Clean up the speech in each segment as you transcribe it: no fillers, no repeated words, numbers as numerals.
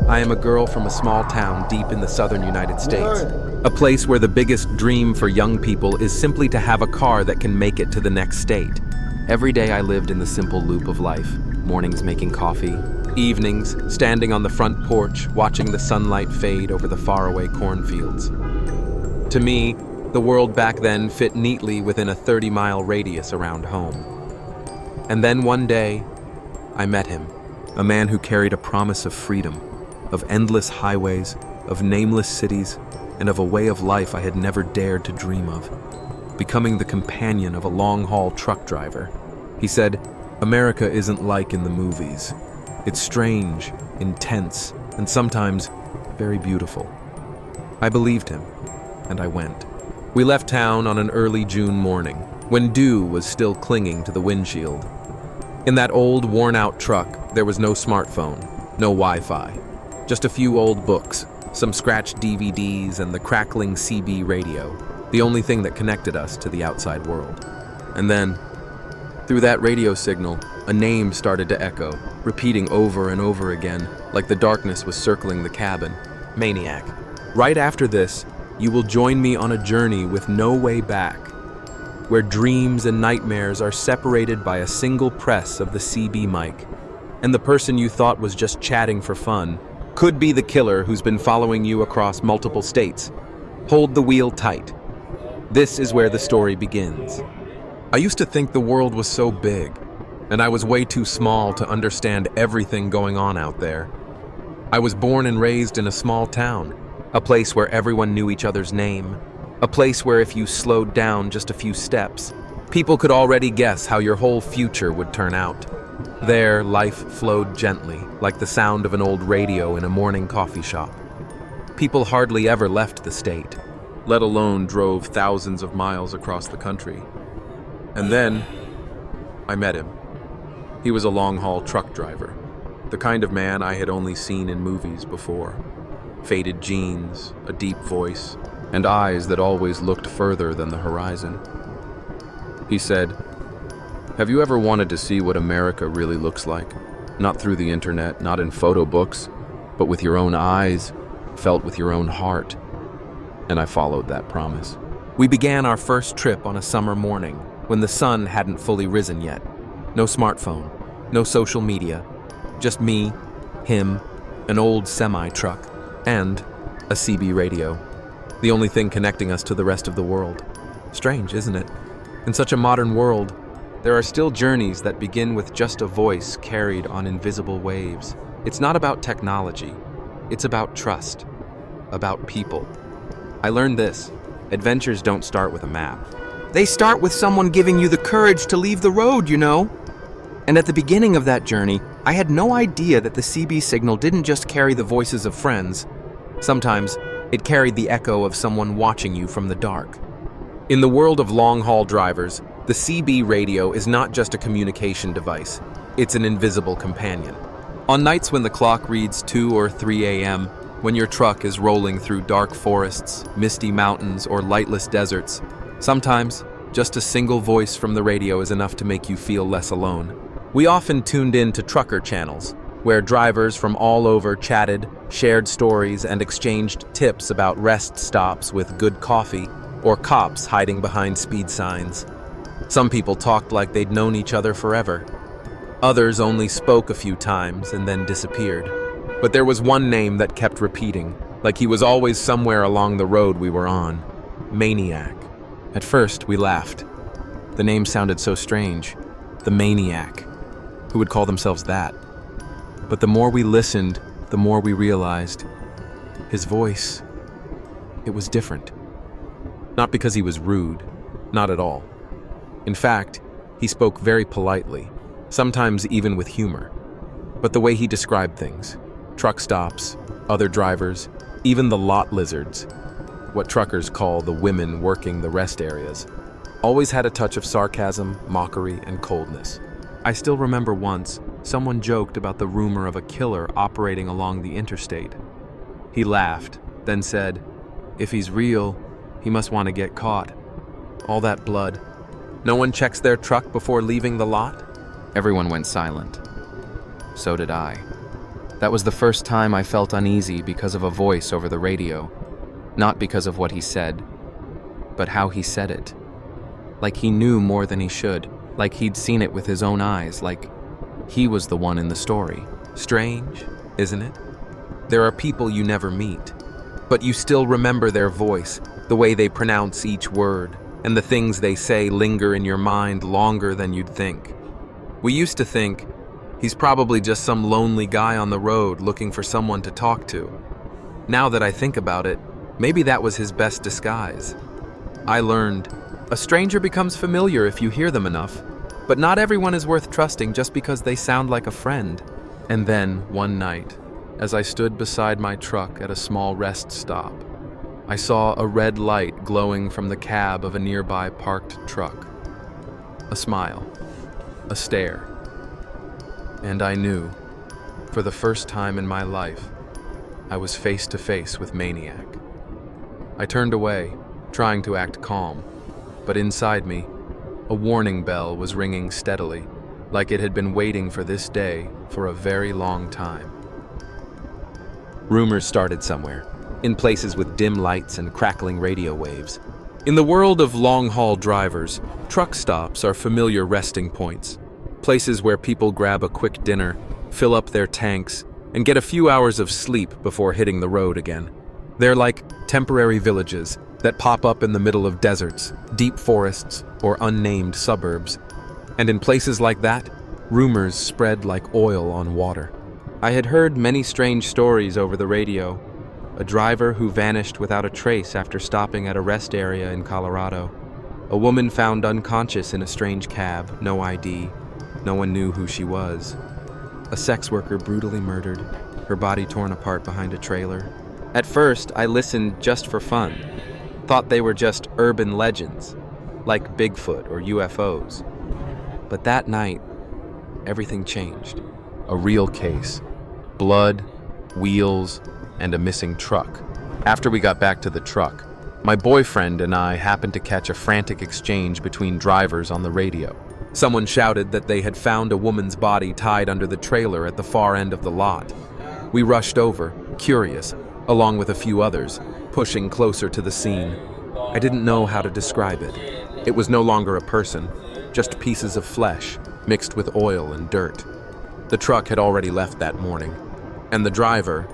I am a girl from a small town deep in the southern United States, a place where the biggest dream for young people is simply to have a car that can make it to the next state. Every day I lived in the simple loop of life, mornings making coffee, evenings standing on the front porch watching the sunlight fade over the faraway cornfields. To me, the world back then fit neatly within a 30-mile radius around home. And then one day, I met him, a man who carried a promise of freedom, of endless highways, of nameless cities, and of a way of life I had never dared to dream of, becoming the companion of a long-haul truck driver. He said, "America isn't like in the movies. It's strange, intense, and sometimes very beautiful." I believed him, and I went. We left town on an early June morning, when dew was still clinging to the windshield. In that old, worn-out truck, there was no smartphone, no Wi-Fi, just a few old books, some scratched DVDs, and the crackling CB radio, the only thing that connected us to the outside world. And then, through that radio signal, a name started to echo, repeating over and over again, like the darkness was circling the cabin. Maniac. Right after this, you will join me on a journey with no way back, where dreams and nightmares are separated by a single press of the CB mic, and the person you thought was just chatting for fun could be the killer who's been following you across multiple states. Hold the wheel tight. This is where the story begins. I used to think the world was so big, and I was way too small to understand everything going on out there. I was born and raised in a small town, a place where everyone knew each other's name, a place where if you slowed down just a few steps, people could already guess how your whole future would turn out. There, life flowed gently, like the sound of an old radio in a morning coffee shop. People hardly ever left the state, let alone drove thousands of miles across the country. And then, I met him. He was a long-haul truck driver, the kind of man I had only seen in movies before. Faded jeans, a deep voice, and eyes that always looked further than the horizon. He said, "Have you ever wanted to see what America really looks like? Not through the internet, not in photo books, but with your own eyes, felt with your own heart." And I followed that promise. We began our first trip on a summer morning, when the sun hadn't fully risen yet. No smartphone, no social media, just me, him, an old semi-truck, and a CB radio. The only thing connecting us to the rest of the world. Strange, isn't it? In such a modern world, there are still journeys that begin with just a voice carried on invisible waves. It's not about technology. It's about trust. About people. I learned this. Adventures don't start with a map. They start with someone giving you the courage to leave the road, you know? And at the beginning of that journey, I had no idea that the CB signal didn't just carry the voices of friends. Sometimes, it carried the echo of someone watching you from the dark. In the world of long-haul drivers, the CB radio is not just a communication device. It's an invisible companion. On nights when the clock reads 2 or 3 a.m., when your truck is rolling through dark forests, misty mountains, or lightless deserts, sometimes just a single voice from the radio is enough to make you feel less alone. We often tuned in to trucker channels, where drivers from all over chatted, shared stories, and exchanged tips about rest stops with good coffee, or cops hiding behind speed signs. Some people talked like they'd known each other forever. Others only spoke a few times and then disappeared. But there was one name that kept repeating, like he was always somewhere along the road we were on. Maniac. At first, we laughed. The name sounded so strange. The Maniac. Who would call themselves that? But the more we listened, the more we realized his voice, it was different. Not because he was rude, not at all. In fact, he spoke very politely, sometimes even with humor. But the way he described things, truck stops, other drivers, even the lot lizards, what truckers call the women working the rest areas, always had a touch of sarcasm, mockery, and coldness. I still remember once, someone joked about the rumor of a killer operating along the interstate. He laughed, then said, "If he's real, he must want to get caught. All that blood. No one checks their truck before leaving the lot?" Everyone went silent. So did I. That was the first time I felt uneasy because of a voice over the radio. Not because of what he said, but how he said it. Like he knew more than he should, like he'd seen it with his own eyes, like he was the one in the story. Strange, isn't it? There are people you never meet, but you still remember their voice, the way they pronounce each word, and the things they say linger in your mind longer than you'd think. We used to think, he's probably just some lonely guy on the road looking for someone to talk to. Now that I think about it, maybe that was his best disguise. I learned, a stranger becomes familiar if you hear them enough, but not everyone is worth trusting just because they sound like a friend. And then, one night, as I stood beside my truck at a small rest stop, I saw a red light glowing from the cab of a nearby parked truck. A smile, a stare, and I knew, for the first time in my life, I was face to face with Maniac. I turned away, trying to act calm, but inside me, a warning bell was ringing steadily, like it had been waiting for this day for a very long time. Rumors started somewhere, in places with dim lights and crackling radio waves. In the world of long-haul drivers, truck stops are familiar resting points, places where people grab a quick dinner, fill up their tanks, and get a few hours of sleep before hitting the road again. They're like temporary villages that pop up in the middle of deserts, deep forests, or unnamed suburbs. And in places like that, rumors spread like oil on water. I had heard many strange stories over the radio. A driver who vanished without a trace after stopping at a rest area in Colorado. A woman found unconscious in a strange cab, no ID. No one knew who she was. A sex worker brutally murdered, her body torn apart behind a trailer. At first, I listened just for fun. Thought they were just urban legends, like Bigfoot or UFOs. But that night, everything changed. A real case. Blood, wheels, and a missing truck. After we got back to the truck, my boyfriend and I happened to catch a frantic exchange between drivers on the radio. Someone shouted that they had found a woman's body tied under the trailer at the far end of the lot. We rushed over, curious, along with a few others, pushing closer to the scene. I didn't know how to describe it. It was no longer a person, just pieces of flesh mixed with oil and dirt. The truck had already left that morning, and the driver,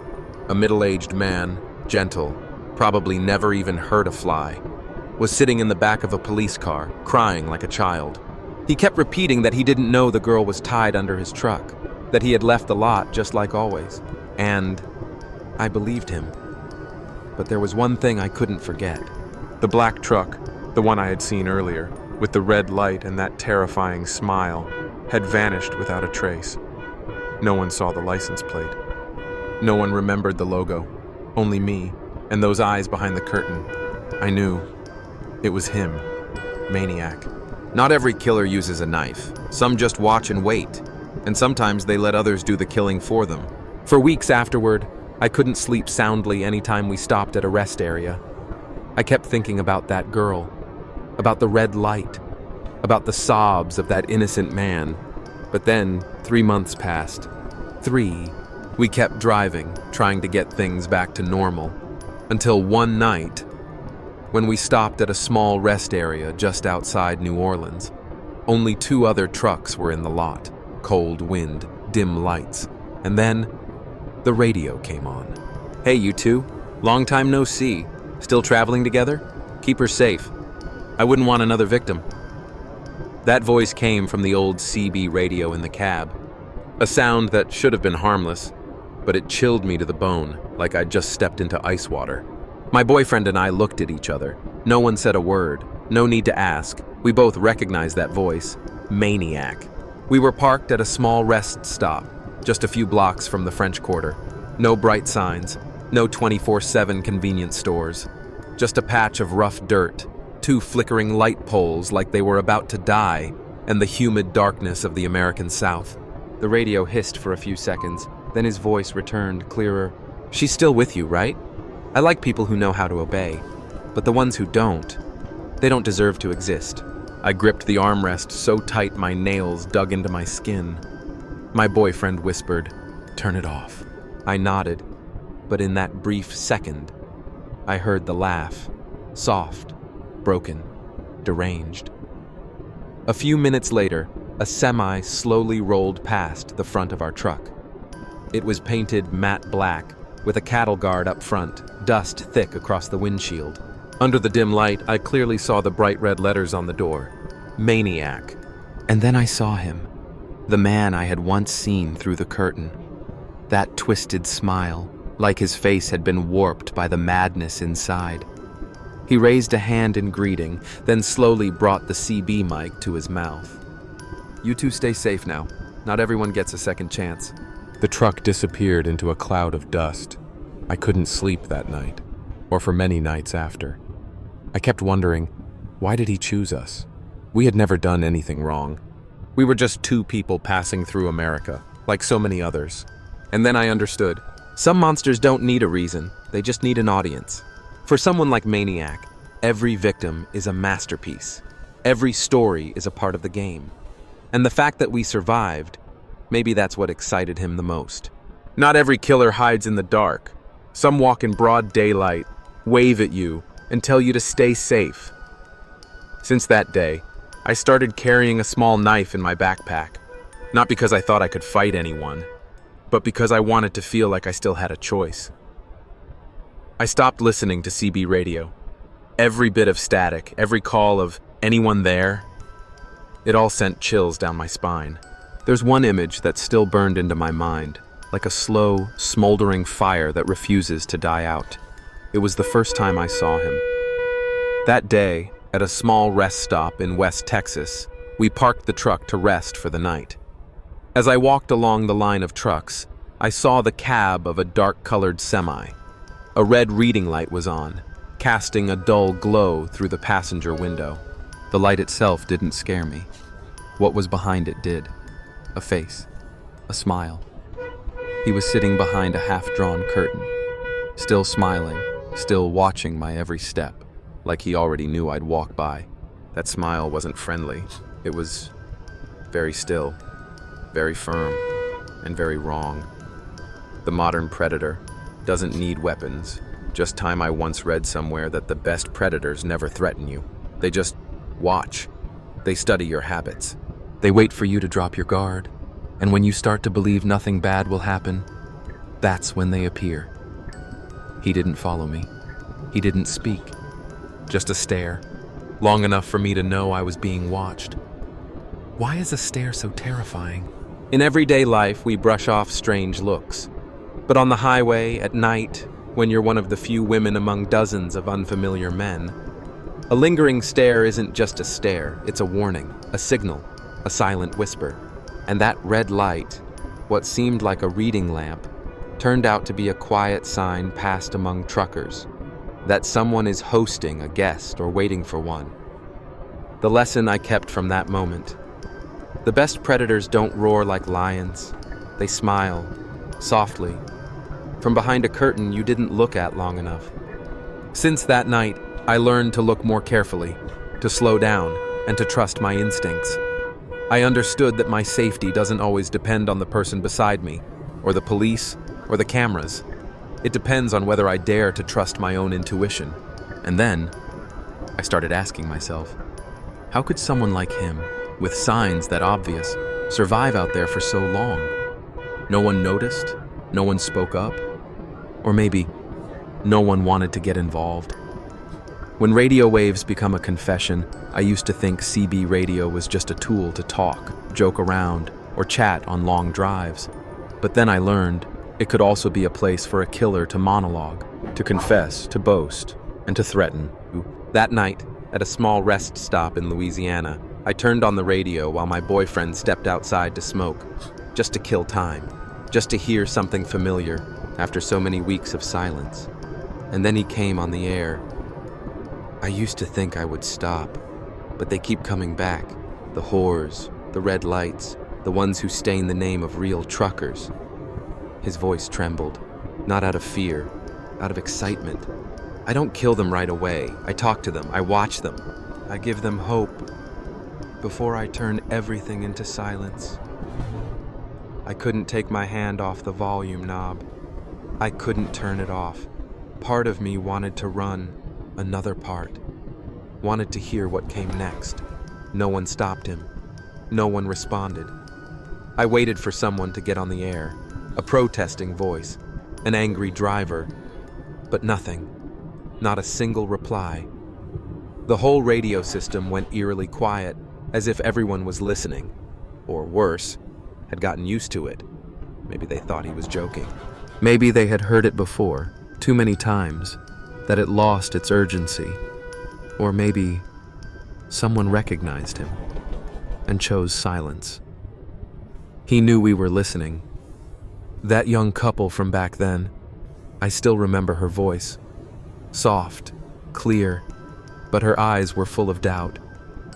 a middle-aged man, gentle, probably never even heard a fly, was sitting in the back of a police car, crying like a child. He kept repeating that he didn't know the girl was tied under his truck, that he had left the lot just like always. And I believed him. But there was one thing I couldn't forget. The black truck, the one I had seen earlier, with the red light and that terrifying smile, had vanished without a trace. No one saw the license plate. No one remembered the logo. Only me, and those eyes behind the curtain. I knew. It was him. Maniac. Not every killer uses a knife. Some just watch and wait, and sometimes they let others do the killing for them. For weeks afterward, I couldn't sleep soundly anytime we stopped at a rest area. I kept thinking about that girl, about the red light, about the sobs of that innocent man. But then, 3 months passed. 3. We kept driving, trying to get things back to normal, until one night, when we stopped at a small rest area just outside New Orleans. Only 2 other trucks were in the lot, cold wind, dim lights, and then the radio came on. "Hey, you two, long time no see. Still traveling together? Keep her safe. I wouldn't want another victim." That voice came from the old CB radio in the cab, a sound that should have been harmless, but it chilled me to the bone, like I'd just stepped into ice water. My boyfriend and I looked at each other. No one said a word. No need to ask. We both recognized that voice. Maniac. We were parked at a small rest stop, just a few blocks from the French Quarter. No bright signs, no 24/7 convenience stores. Just a patch of rough dirt, 2 flickering light poles like they were about to die, and the humid darkness of the American South. The radio hissed for a few seconds, then his voice returned clearer. "She's still with you, right? I like people who know how to obey, but the ones who don't, they don't deserve to exist." I gripped the armrest so tight my nails dug into my skin. My boyfriend whispered, "Turn it off." I nodded, but in that brief second, I heard the laugh, soft, broken, deranged. A few minutes later, a semi slowly rolled past the front of our truck. It was painted matte black, with a cattle guard up front, dust thick across the windshield. Under the dim light, I clearly saw the bright red letters on the door, Maniac. And then I saw him, the man I had once seen through the curtain. That twisted smile, like his face had been warped by the madness inside. He raised a hand in greeting, then slowly brought the CB mic to his mouth. "You two stay safe now. Not everyone gets a second chance." The truck disappeared into a cloud of dust. I couldn't sleep that night, or for many nights after. I kept wondering, why did he choose us? We had never done anything wrong. We were just two people passing through America, like so many others. And then I understood. Some monsters don't need a reason, they just need an audience. For someone like Maniac, every victim is a masterpiece. Every story is a part of the game. And the fact that we survived, maybe that's what excited him the most. Not every killer hides in the dark. Some walk in broad daylight, wave at you, and tell you to stay safe. Since that day, I started carrying a small knife in my backpack, not because I thought I could fight anyone, but because I wanted to feel like I still had a choice. I stopped listening to CB radio. Every bit of static, every call of anyone there, it all sent chills down my spine. There's one image that still burned into my mind, like a slow, smoldering fire that refuses to die out. It was the first time I saw him. That day, at a small rest stop in West Texas, we parked the truck to rest for the night. As I walked along the line of trucks, I saw the cab of a dark-colored semi. A red reading light was on, casting a dull glow through the passenger window. The light itself didn't scare me. What was behind it did. A face. A smile. He was sitting behind a half-drawn curtain, still smiling, still watching my every step, like he already knew I'd walk by. That smile wasn't friendly. It was very still, very firm, and very wrong. The modern predator doesn't need weapons. Just time I once read somewhere that the best predators never threaten you. They just watch. They study your habits. They wait for you to drop your guard. And when you start to believe nothing bad will happen, that's when they appear. He didn't follow me. He didn't speak. Just a stare, long enough for me to know I was being watched. Why is a stare so terrifying? In everyday life, we brush off strange looks. But on the highway, at night, when you're one of the few women among dozens of unfamiliar men, a lingering stare isn't just a stare, it's a warning, a signal, a silent whisper. And that red light, what seemed like a reading lamp, turned out to be a quiet sign passed among truckers, that someone is hosting a guest or waiting for one. The lesson I kept from that moment: the best predators don't roar like lions. They smile, softly, from behind a curtain you didn't look at long enough. Since that night, I learned to look more carefully, to slow down, and to trust my instincts. I understood that my safety doesn't always depend on the person beside me, or the police, or the cameras. It depends on whether I dare to trust my own intuition. And then, I started asking myself, how could someone like him, with signs that obvious, survive out there for so long? No one noticed? No one spoke up? Or maybe, no one wanted to get involved? When radio waves become a confession, I used to think CB radio was just a tool to talk, joke around, or chat on long drives. But then I learned it could also be a place for a killer to monologue, to confess, to boast, and to threaten. That night, at a small rest stop in Louisiana, I turned on the radio while my boyfriend stepped outside to smoke, just to kill time, just to hear something familiar after so many weeks of silence. And then he came on the air. I used to think I would stop, but they keep coming back. The whores, the red lights, the ones who stain the name of real truckers. His voice trembled, not out of fear, out of excitement. I don't kill them right away. I talk to them, I watch them. I give them hope before I turn everything into silence. I couldn't take my hand off the volume knob. I couldn't turn it off. Part of me wanted to run, another part wanted to hear what came next. No one stopped him. No one responded. I waited for someone to get on the air, a protesting voice, an angry driver, but nothing. Not a single reply. The whole radio system went eerily quiet, as if everyone was listening, or worse, had gotten used to it. Maybe they thought he was joking. Maybe they had heard it before, too many times, that it lost its urgency. Or maybe someone recognized him and chose silence. He knew we were listening. That young couple from back then, I still remember her voice. Soft, clear, but her eyes were full of doubt.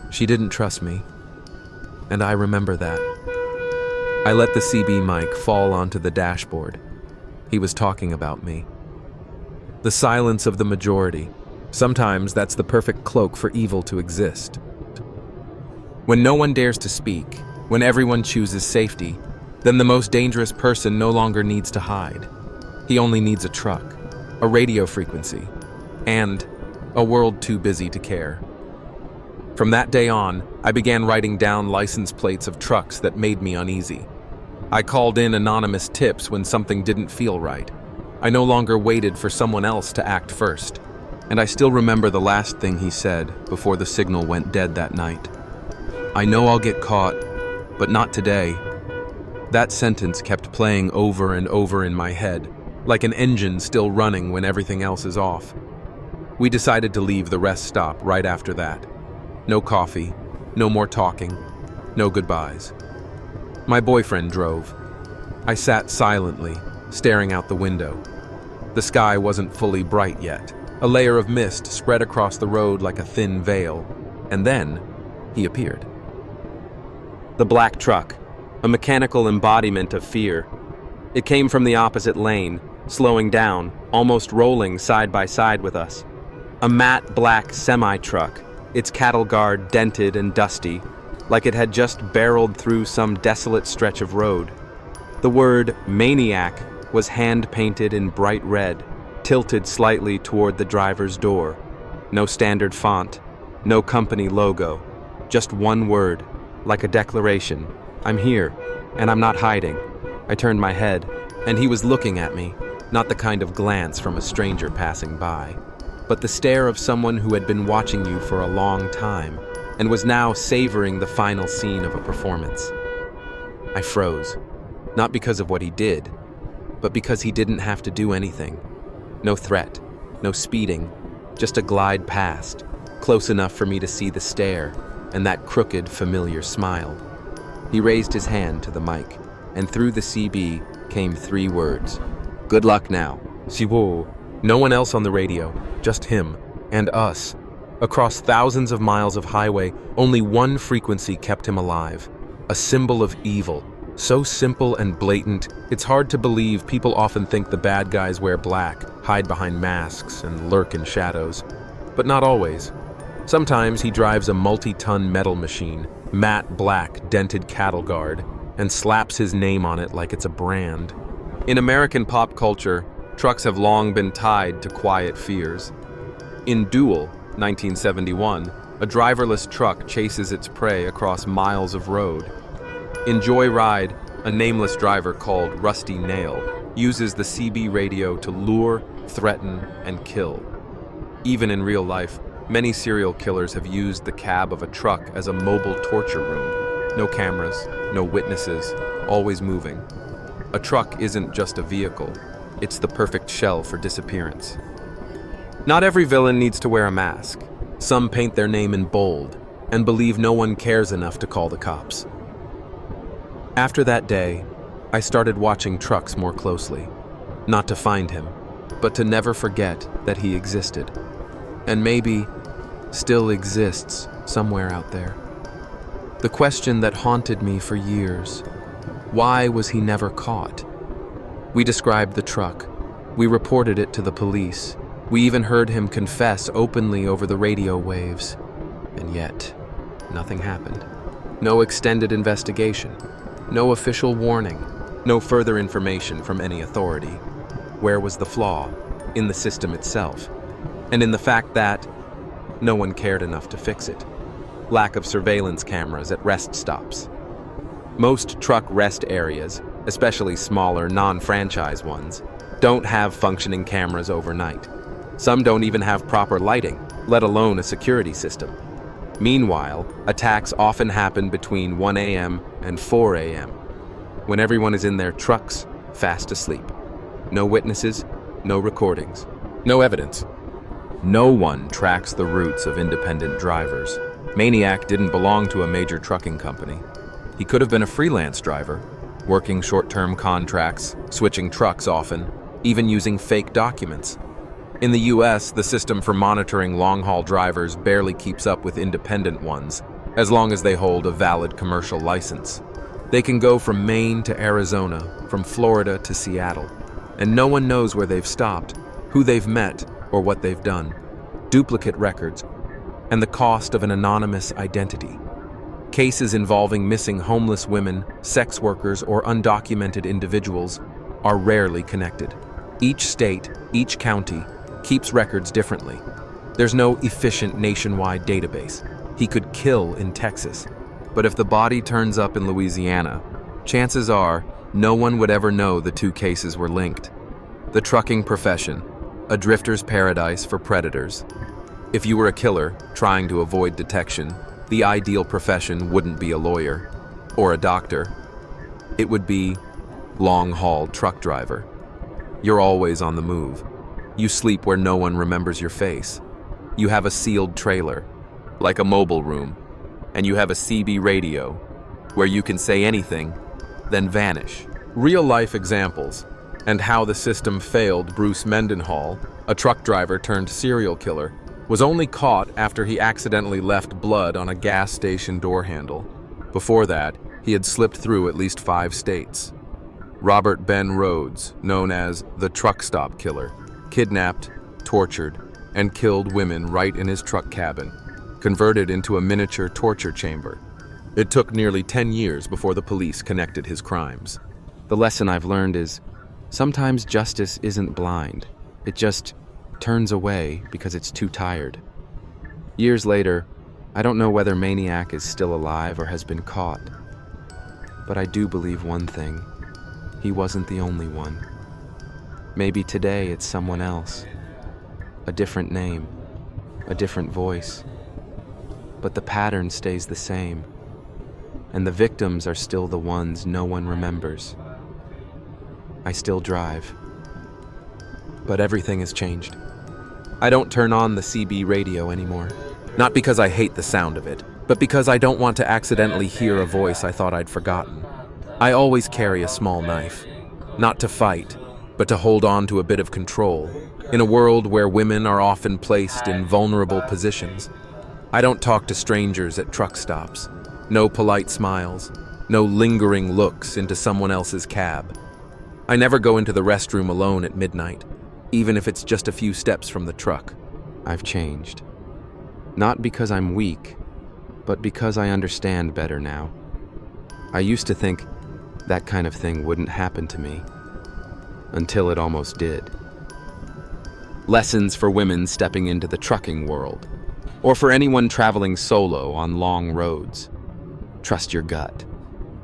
She didn't trust me, and I remember that. I let the CB mic fall onto the dashboard. He was talking about me. The silence of the majority. Sometimes that's the perfect cloak for evil to exist. When no one dares to speak, when everyone chooses safety, then the most dangerous person no longer needs to hide. He only needs a truck, a radio frequency, and a world too busy to care. From that day on, I began writing down license plates of trucks that made me uneasy. I called in anonymous tips when something didn't feel right. I no longer waited for someone else to act first. And I still remember the last thing he said before the signal went dead that night. I know I'll get caught, but not today. That sentence kept playing over and over in my head, like an engine still running when everything else is off. We decided to leave the rest stop right after that. No coffee, no more talking, no goodbyes. My boyfriend drove. I sat silently, staring out the window. The sky wasn't fully bright yet. A layer of mist spread across the road like a thin veil, and then he appeared. The black truck, a mechanical embodiment of fear. It came from the opposite lane, slowing down, almost rolling side by side with us. A matte black semi-truck, its cattle guard dented and dusty, like it had just barreled through some desolate stretch of road. The word Maniac was hand-painted in bright red, tilted slightly toward the driver's door. No standard font, no company logo, just one word, like a declaration. I'm here, and I'm not hiding. I turned my head, and he was looking at me, not the kind of glance from a stranger passing by, but the stare of someone who had been watching you for a long time, and was now savoring the final scene of a performance. I froze, not because of what he did, but because he didn't have to do anything. No threat, no speeding, just a glide past, close enough for me to see the stare and that crooked, familiar smile. He raised his hand to the mic, and through the CB came 3 words. Good luck now. Siwo. No one else on the radio, just him and us. Across thousands of miles of highway, only one frequency kept him alive. A symbol of evil. So simple and blatant, it's hard to believe. People often think the bad guys wear black, hide behind masks, and lurk in shadows. But not always. Sometimes he drives a multi-ton metal machine, matte black dented cattle guard, and slaps his name on it like it's a brand. In American pop culture, trucks have long been tied to quiet fears. In Duel, 1971, a driverless truck chases its prey across miles of road. In Joy Ride, a nameless driver called Rusty Nail uses the CB radio to lure, threaten, and kill. Even in real life, many serial killers have used the cab of a truck as a mobile torture room. No cameras, no witnesses, always moving. A truck isn't just a vehicle, it's the perfect shell for disappearance. Not every villain needs to wear a mask. Some paint their name in bold and believe no one cares enough to call the cops. After that day, I started watching trucks more closely, not to find him, but to never forget that he existed, and maybe still exists somewhere out there. The question that haunted me for years: why was he never caught? We described the truck. We reported it to the police. We even heard him confess openly over the radio waves. And yet, nothing happened. No extended investigation. No official warning. No further information from any authority. where was the flaw? In the system itself, and in the fact that no one cared enough to fix it. Lack of surveillance cameras at rest stops. Most truck rest areas, especially smaller, non-franchise ones, don't have functioning cameras overnight. Some don't even have proper lighting, let alone a security system. Meanwhile, attacks often happen between 1 a.m. and 4 a.m., when everyone is in their trucks, fast asleep. No witnesses, no recordings, no evidence. No one tracks the routes of independent drivers. Maniac didn't belong to a major trucking company. He could have been a freelance driver, working short-term contracts, switching trucks often, even using fake documents. In the US, the system for monitoring long-haul drivers barely keeps up with independent ones, as long as they hold a valid commercial license. They can go from Maine to Arizona, from Florida to Seattle, and no one knows where they've stopped, who they've met, or what they've done. Duplicate records, and the cost of an anonymous identity. Cases involving missing homeless women, sex workers, or undocumented individuals are rarely connected. Each state, each county, keeps records differently. There's no efficient nationwide database. He could kill in Texas, but if the body turns up in Louisiana, chances are no one would ever know the two cases were linked. The trucking profession, a drifter's paradise for predators. If you were a killer trying to avoid detection, the ideal profession wouldn't be a lawyer or a doctor. It would be long-haul truck driver. You're always on the move. You sleep where no one remembers your face. You have a sealed trailer, like a mobile room, and you have a CB radio, where you can say anything, then vanish. Real-life examples, and how the system failed Bruce Mendenhall, a truck driver turned serial killer, was only caught after he accidentally left blood on a gas station door handle. Before that, he had slipped through at least 5 states. Robert Ben Rhodes, known as the truck stop killer, kidnapped, tortured, and killed women right in his truck cabin, converted into a miniature torture chamber. It took nearly 10 years before the police connected his crimes. The lesson I've learned is, sometimes justice isn't blind. It just turns away because it's too tired. Years later, I don't know whether Maniac is still alive or has been caught. But I do believe one thing. He wasn't the only one. Maybe today it's someone else. A different name, a different voice. But the pattern stays the same. And the victims are still the ones no one remembers. I still drive. But everything has changed. I don't turn on the CB radio anymore. Not because I hate the sound of it, but because I don't want to accidentally hear a voice I thought I'd forgotten. I always carry a small knife. Not to fight, but to hold on to a bit of control. In a world where women are often placed in vulnerable positions. I don't talk to strangers at truck stops. No polite smiles. No lingering looks into someone else's cab. I never go into the restroom alone at midnight, even if it's just a few steps from the truck. I've changed. Not because I'm weak, but because I understand better now. I used to think that kind of thing wouldn't happen to me, until it almost did. Lessons for women stepping into the trucking world, or for anyone traveling solo on long roads. Trust your gut.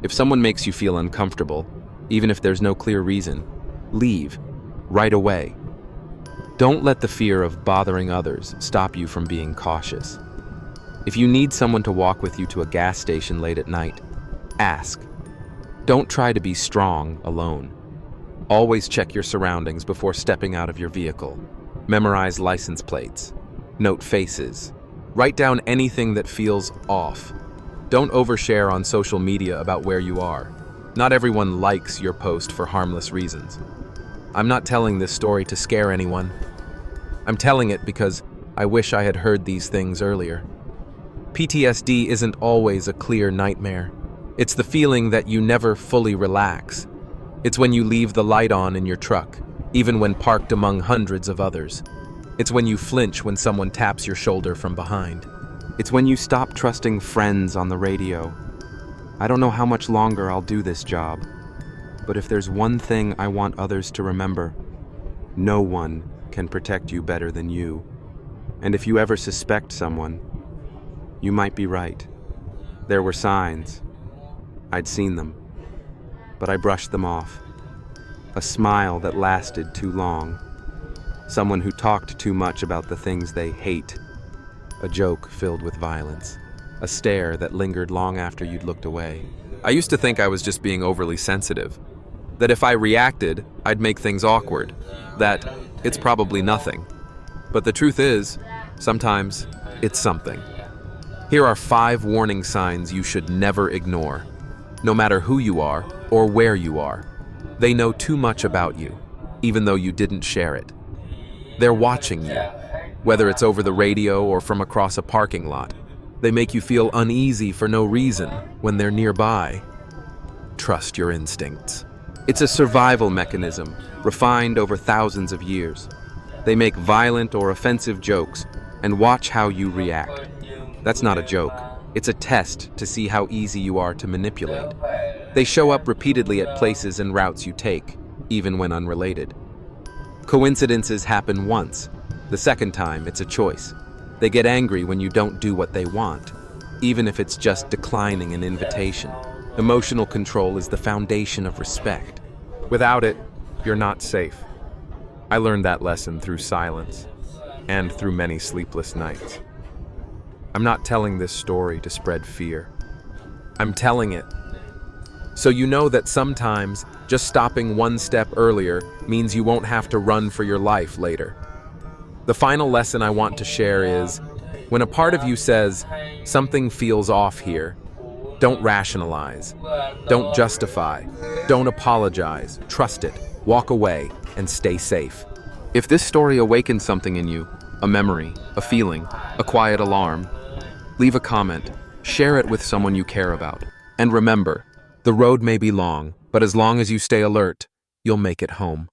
If someone makes you feel uncomfortable, even if there's no clear reason, leave right away. Don't let the fear of bothering others stop you from being cautious. If you need someone to walk with you to a gas station late at night, ask. Don't try to be strong alone. Always check your surroundings before stepping out of your vehicle. Memorize license plates. Note faces. Write down anything that feels off. Don't overshare on social media about where you are. Not everyone likes your post for harmless reasons. I'm not telling this story to scare anyone. I'm telling it because I wish I had heard these things earlier. PTSD isn't always a clear nightmare. It's the feeling that you never fully relax. It's when you leave the light on in your truck, even when parked among hundreds of others. It's when you flinch when someone taps your shoulder from behind. It's when you stop trusting friends on the radio. I don't know how much longer I'll do this job, but if there's one thing I want others to remember, No one can protect you better than you. And if you ever suspect someone, you might be right. There were signs. I'd seen them. But I brushed them off. A smile that lasted too long. Someone who talked too much about the things they hate. A joke filled with violence. A stare that lingered long after you'd looked away. I used to think I was just being overly sensitive. That if I reacted, I'd make things awkward. That it's probably nothing. But the truth is, sometimes it's something. Here are 5 warning signs you should never ignore. No matter who you are or where you are, they know too much about you, even though you didn't share it. They're watching you, whether it's over the radio or from across a parking lot. They make you feel uneasy for no reason when they're nearby. Trust your instincts. It's a survival mechanism, refined over thousands of years. They make violent or offensive jokes, and watch how you react. That's not a joke. It's a test to see how easy you are to manipulate. They show up repeatedly at places and routes you take, even when unrelated. Coincidences happen once. The second time, it's a choice. They get angry when you don't do what they want, even if it's just declining an invitation. Emotional control is the foundation of respect. Without it, you're not safe. I learned that lesson through silence and through many sleepless nights. I'm not telling this story to spread fear. I'm telling it so you know that sometimes just stopping one step earlier means you won't have to run for your life later. The final lesson I want to share is, when a part of you says, something feels off here, don't rationalize, don't justify, don't apologize, trust it, walk away, and stay safe. If this story awakens something in you, a memory, a feeling, a quiet alarm, leave a comment, share it with someone you care about. And remember, the road may be long, but as long as you stay alert, you'll make it home.